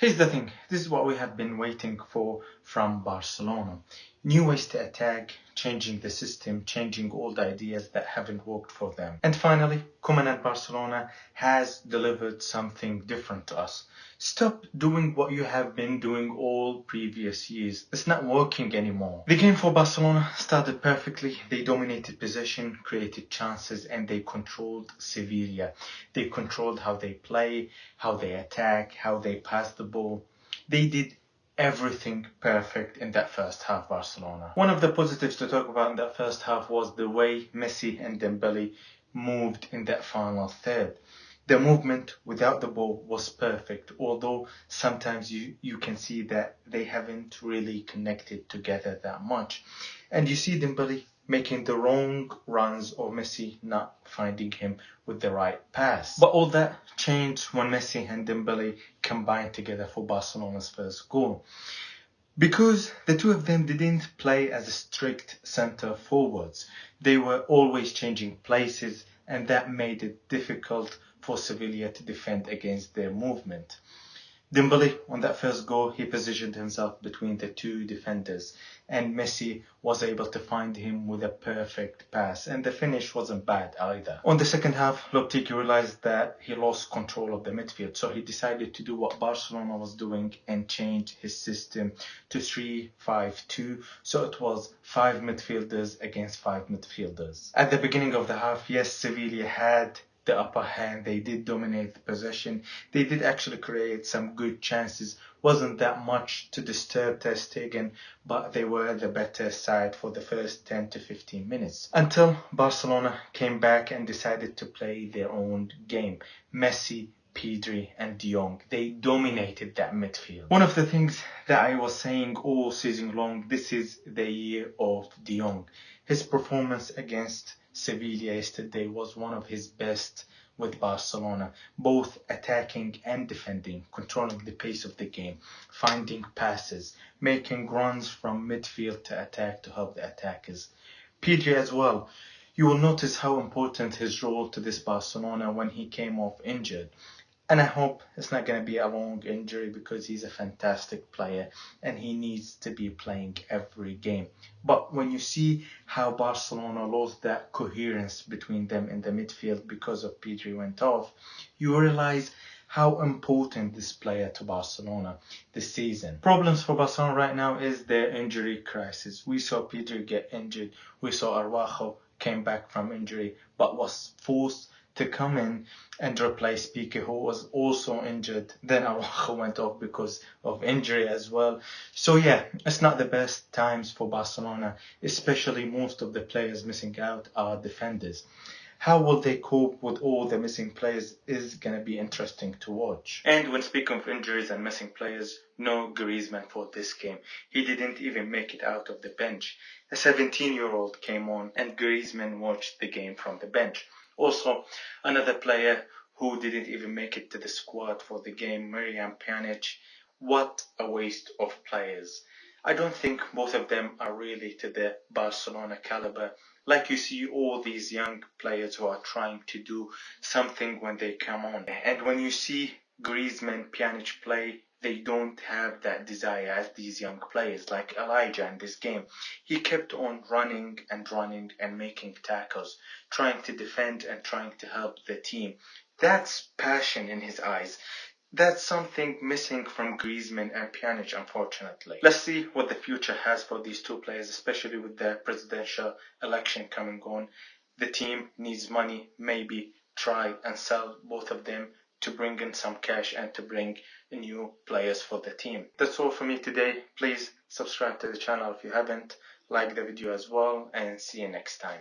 Here's the thing, this is what we have been waiting for from Barcelona. New ways to attack, changing the system, changing all the ideas that haven't worked for them. And finally, Koeman at Barcelona has delivered something different to us. Stop doing what you have been doing all previous years. It's not working anymore. The game for Barcelona started perfectly. They dominated possession, created chances, and they controlled Sevilla. They controlled how they play, how they attack, how they pass the ball. They did everything perfect in that first half, Barcelona. One of the positives to talk about in that first half was the way Messi and Dembele moved in that final third. The movement without the ball was perfect, although sometimes you can see that they haven't really connected together that much. And you see Dembele making the wrong runs or Messi not finding him with the right pass. But all that changed when Messi and Dembele combined together for Barcelona's first goal. Because the two of them didn't play as strict center forwards. They were always changing places, and that made it difficult for Sevilla to defend against their movement. Dembele, on that first goal, he positioned himself between the two defenders, and Messi was able to find him with a perfect pass, and the finish wasn't bad either. On the second half, Lopetegui realized that he lost control of the midfield, so he decided to do what Barcelona was doing and change his system to 3-5-2, so it was 5 midfielders against 5 midfielders. At the beginning of the half, yes, Sevilla had the upper hand. They did dominate the possession. They did actually create some good chances. Wasn't that much to disturb Ter Stegen, but they were the better side for the first 10 to 15 minutes. Until Barcelona came back and decided to play their own game. Messi, Pedri and De Jong, they dominated that midfield. One of the things that I was saying all season long, this is the year of De Jong. His performance against Sevilla yesterday was one of his best with Barcelona, both attacking and defending, controlling the pace of the game, finding passes, making runs from midfield to attack to help the attackers. Pedri as well. You will notice how important his role to this Barcelona when he came off injured. And I hope it's not going to be a long injury because he's a fantastic player and he needs to be playing every game. But when you see how Barcelona lost that coherence between them in the midfield because of Pedri went off, you realize how important this player to Barcelona this season. Problems for Barcelona right now is their injury crisis. We saw Pedri get injured. We saw Araujo came back from injury but was forced to come in and replace Piqué, who was also injured. Then Araujo went off because of injury as well. So yeah, it's not the best times for Barcelona, especially most of the players missing out are defenders. How will they cope with all the missing players is going to be interesting to watch. And when speaking of injuries and missing players, no Griezmann for this game. He didn't even make it out of the bench. A 17-year-old came on and Griezmann watched the game from the bench. Also, another player who didn't even make it to the squad for the game, Miriam Pjanic. What a waste of players. I don't think both of them are really to the Barcelona caliber. Like you see all these young players who are trying to do something when they come on. And when you see Griezmann, Pjanic play, they don't have that desire as these young players, like Elijah in this game. He kept on running and making tackles, trying to defend and trying to help the team. That's passion in his eyes. That's something missing from Griezmann and Pjanic, unfortunately. Let's see what the future has for these two players, especially with the presidential election coming on. The team needs money. Maybe try and sell both of them to bring in some cash and to bring new players for the team. That's all for me today. Please subscribe to the channel if you haven't. Like the video as well, and see you next time.